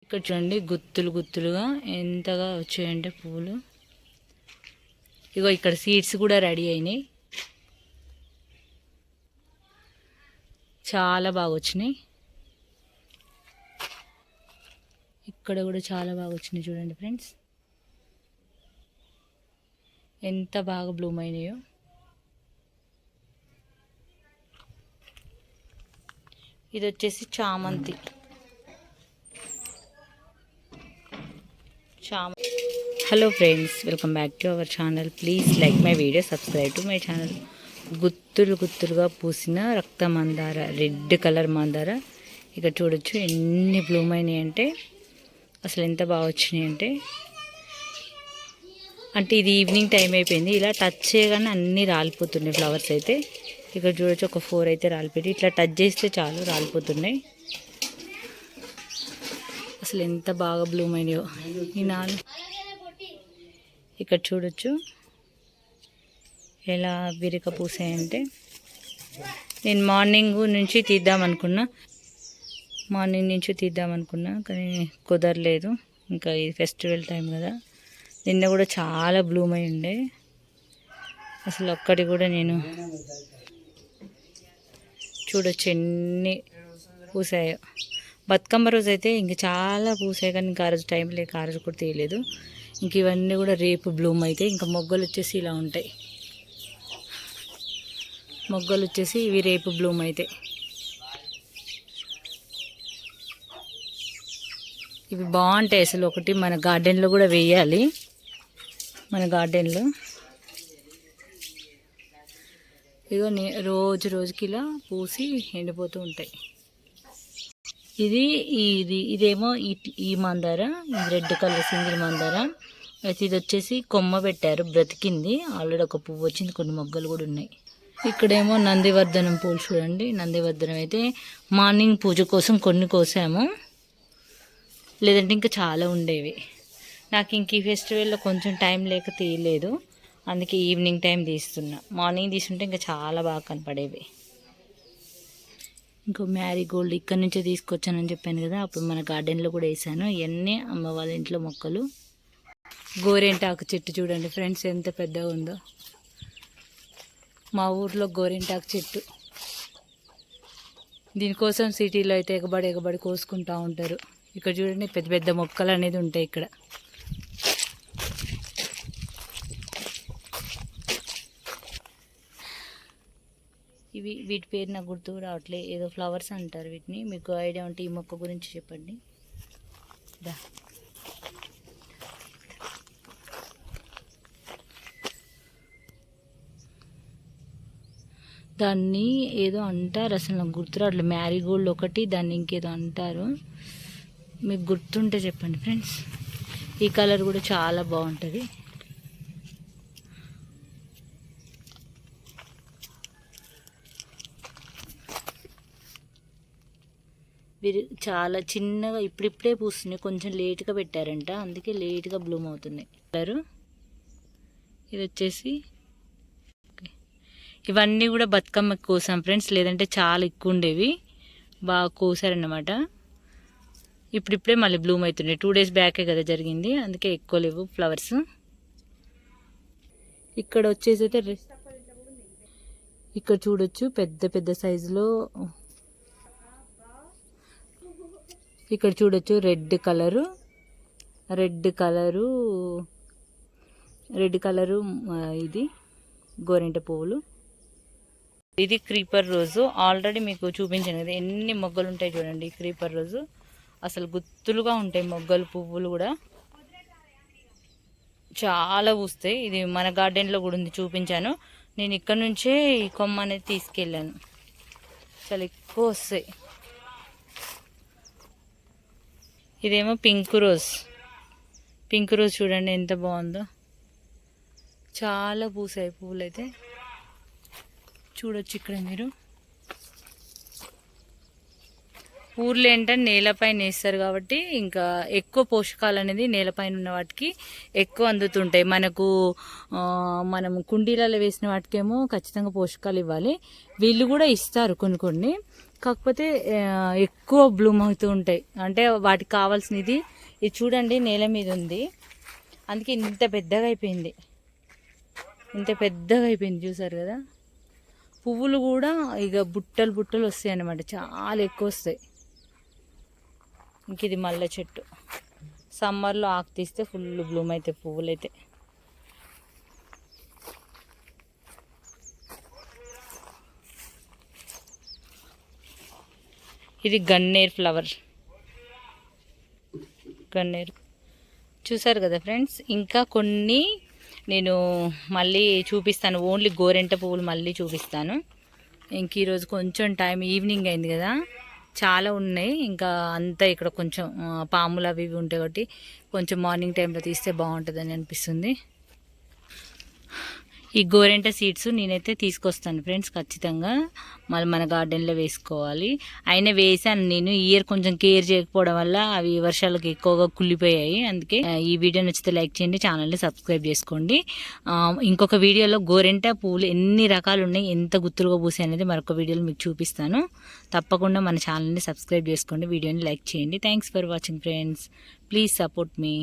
ఇక్కడ చూడండి గుత్తులు గుత్తులుగా ఎంతగా వచ్చాయంటే పువ్వులు. ఇగో ఇక్కడ సీడ్స్ కూడా రెడీ అయినాయి, చాలా బాగా వచ్చినాయి. ఇక్కడ కూడా చాలా బాగా వచ్చినాయి చూడండి ఫ్రెండ్స్, ఎంత బాగా బ్లూమ్ అయినాయో. ఇది వచ్చేసి చామంతి. Hello friends, welcome back to our channel. Please like my video, subscribe to my channel. గుత్తులు గుత్తులుగా పూసిన రక్త మందార, రెడ్ కలర్ మందార. ఇక్కడ చూడొచ్చు ఎన్ని బ్లూమ్ అయినాయి అంటే, అసలు ఎంత బాగా వచ్చినాయి అంటే ఇది ఈవినింగ్ టైం అయిపోయింది. ఇలా టచ్ చేయగానే అన్నీ రాలిపోతున్నాయి ఫ్లవర్స్ అయితే. ఇక్కడ చూడొచ్చు ఒక 4 అయితే రాలిపోయి, ఇట్లా టచ్ చేస్తే చాలు రాలిపోతున్నాయి. అసలు ఎంత బాగా బ్లూమ్ అయినాయో ఈ 4. ఇక్కడ చూడొచ్చు ఎలా విరక పూసాయంటే, నేను మార్నింగ్ నుంచి తీద్దామనుకున్నా కానీ కుదరలేదు. ఇంకా ఇది ఫెస్టివల్ టైం కదా. నిన్న కూడా చాలా బ్లూమ్ అయి ఉండే, అసలు ఒక్కటి కూడా నేను చూడొచ్చు ఎన్ని పూసాయో. బతుకమ్మ రోజు అయితే ఇంక చాలా పూసాయి, కానీ ఇంకా ఆ రోజు టైం లేక ఆ రోజు కూడా తీయలేదు. ఇంక ఇవన్నీ కూడా రేపు బ్లూమ్ అయితే, ఇంకా మొగ్గలు వచ్చేసి ఇలా ఉంటాయి. మొగ్గలు వచ్చేసి ఇవి రేపు బ్లూమ్ అయితే. ఇవి బాగుంటాయి అసలు. ఒకటి మన గార్డెన్లో కూడా వేయాలి. మన గార్డెన్లో ఇగో రోజుకి ఇలా పూసి ఎండిపోతూ ఉంటాయి. ఇదేమో ఈ మందార, ఇది రెడ్ కలర్ సింగిల్ మందార అయితే. ఇది వచ్చేసి కొమ్మ పెట్టారు, బ్రతికింది ఆల్రెడీ, ఒక పువ్వు వచ్చింది, కొన్ని మొగ్గలు కూడా ఉన్నాయి. ఇక్కడేమో నందివర్ధనం పూలు చూడండి. నందివర్ధనం అయితే మార్నింగ్ పూజ కోసం కొన్ని కోసాము, లేదంటే ఇంకా చాలా ఉండేవి. నాకు ఇంక ఈ ఫెస్టివల్లో కొంచెం టైం లేక తీయలేదు, అందుకే ఈవినింగ్ టైం తీస్తున్నా. మార్నింగ్ తీసుకుంటే ఇంకా చాలా బాగా కనపడేవి. ఇంకో మ్యారీగోల్డ్ ఇక్కడ నుంచే తీసుకొచ్చానని చెప్పాను కదా, అప్పుడు మన గార్డెన్లో కూడా వేసాను. ఇవన్నీ అమ్మ వాళ్ళ ఇంట్లో మొక్కలు. గోరింటాకు చెట్టు చూడండి ఫ్రెండ్స్, ఎంత పెద్దగా ఉందో. మా ఊర్లో గోరింటాకు చెట్టు. దీనికోసం సిటీలో అయితే ఎగబడి కోసుకుంటూ ఉంటారు. ఇక్కడ చూడండి పెద్ద పెద్ద మొక్కలు అనేది ఉంటాయి ఇక్కడ. వీటి పేరు నాకు గుర్తు రావట్లే, ఏదో ఫ్లవర్స్ అంటారు వీటిని. మీకు ఐడియా ఉంటే ఈ మొక్క గురించి చెప్పండి. దాన్ని ఏదో అంటారు, అసలు నాకు గుర్తు రావట్లేదు. మ్యారీగోల్డ్ ఒకటి, దాన్ని ఇంకేదో అంటారు. మీకు గుర్తుంటే చెప్పండి ఫ్రెండ్స్. ఈ కలర్ కూడా చాలా బాగుంటుంది. చాలా చిన్నగా ఇప్పుడిప్పుడే పూస్తున్నాయి, కొంచెం లేట్గా పెట్టారంట, అందుకే లేట్గా బ్లూమ్ అవుతున్నాయి. కలరు ఇది వచ్చేసి ఇవన్నీ కూడా బతుకమ్మకి కోసాం ఫ్రెండ్స్, లేదంటే చాలా ఎక్కువ ఉండేవి. బాగా కోసారన్నమాట. ఇప్పుడిప్పుడే మళ్ళీ బ్లూమ్ అవుతున్నాయి. 2 days బ్యాకే కదా జరిగింది, అందుకే ఎక్కువ లేవు ఫ్లవర్స్. ఇక్కడ వచ్చేసి అయితే ఇక్కడ చూడొచ్చు పెద్ద పెద్ద సైజులో. ఇక్కడ చూడొచ్చు రెడ్ కలరు ఇది గోరింట పువ్వులు. ఇది క్రీపర్ రోజు, ఆల్రెడీ మీకు చూపించాను కదా ఎన్ని మొగ్గలు ఉంటాయి చూడండి. క్రీపర్ రోజు అసలు గుత్తులుగా ఉంటాయి మొగ్గలు, పువ్వులు కూడా చాలా పూస్తాయి. ఇది మన గార్డెన్లో కూడా ఉంది, చూపించాను నేను. ఇక్కడ నుంచే ఈ కొమ్మ అనేది తీసుకెళ్ళాను, చాలా ఎక్కువ వస్తాయి. ఇదేమో పింక్ రోజ్ చూడండి ఎంత బాగుందో. చాలా పూసాయి పువ్వులు అయితే, చూడొచ్చు ఇక్కడ మీరు. ఊర్లో ఏంటంటే నేలపైన వేస్తారు కాబట్టి ఇంకా ఎక్కువ పోషకాలు అనేది నేలపైన ఉన్న వాటికి ఎక్కువ అందుతుంటాయి. మనం కుండీలలో వేసిన వాటికేమో ఖచ్చితంగా పోషకాలు ఇవ్వాలి, వీళ్ళు కూడా ఇస్తారు కొన్ని. కాకపోతే ఎక్కువ బ్లూమ్ అవుతూ ఉంటాయి. అంటే వాటికి కావాల్సినది ఇది చూడండి, నేల మీద ఉంది, అందుకే ఇంత పెద్దగా అయిపోయింది. చూసారు కదా. పువ్వులు కూడా ఇక బుట్టలు బుట్టలు వస్తాయి అన్నమాట, చాలా ఎక్కువ వస్తాయి. ఇంక ఇది మల్లె చెట్టు, సమ్మర్లో ఆకు తీస్తే ఫుల్ బ్లూమ్ అవుతాయి పువ్వులు అయితే. ఇది గన్నేరు ఫ్లవర్, గన్నేరు చూసారు కదా ఫ్రెండ్స్. ఇంకా కొన్ని నేను మళ్ళీ చూపిస్తాను, ఓన్లీ గోరెంట పువ్వులు మళ్ళీ చూపిస్తాను. ఇంక ఈరోజు కొంచెం టైం, ఈవినింగ్ అయింది కదా, చాలా ఉన్నాయి. ఇంకా అంతా ఇక్కడ కొంచెం పాములు అవి ఇవి ఉంటాయి కాబట్టి కొంచెం మార్నింగ్ టైంలో తీస్తే బాగుంటుందని అనిపిస్తుంది. ఈ గోరెంట సీడ్స్ నేనైతే తీసుకొస్తాను ఫ్రెండ్స్, ఖచ్చితంగా మళ్ళీ మన గార్డెన్లో వేసుకోవాలి. అయినా వేసాను నేను, ఈ ఇయర్ కొంచెం కేర్ చేయకపోవడం వల్ల అవి వర్షాలకు ఎక్కువగా కుళ్ళిపోయాయి. అందుకే ఈ వీడియో నచ్చితే లైక్ చేయండి, ఛానల్ని సబ్స్క్రైబ్ చేసుకోండి. ఇంకొక వీడియోలో గోరెంట పువ్వులు ఎన్ని రకాలు ఉన్నాయి, ఎంత గుత్తులుగా పూసాయి అనేది మరొక వీడియోలో మీకు చూపిస్తాను. తప్పకుండా మన ఛానల్ని సబ్స్క్రైబ్ చేసుకోండి, వీడియోని లైక్ చేయండి. Thanks for watching friends, please support me.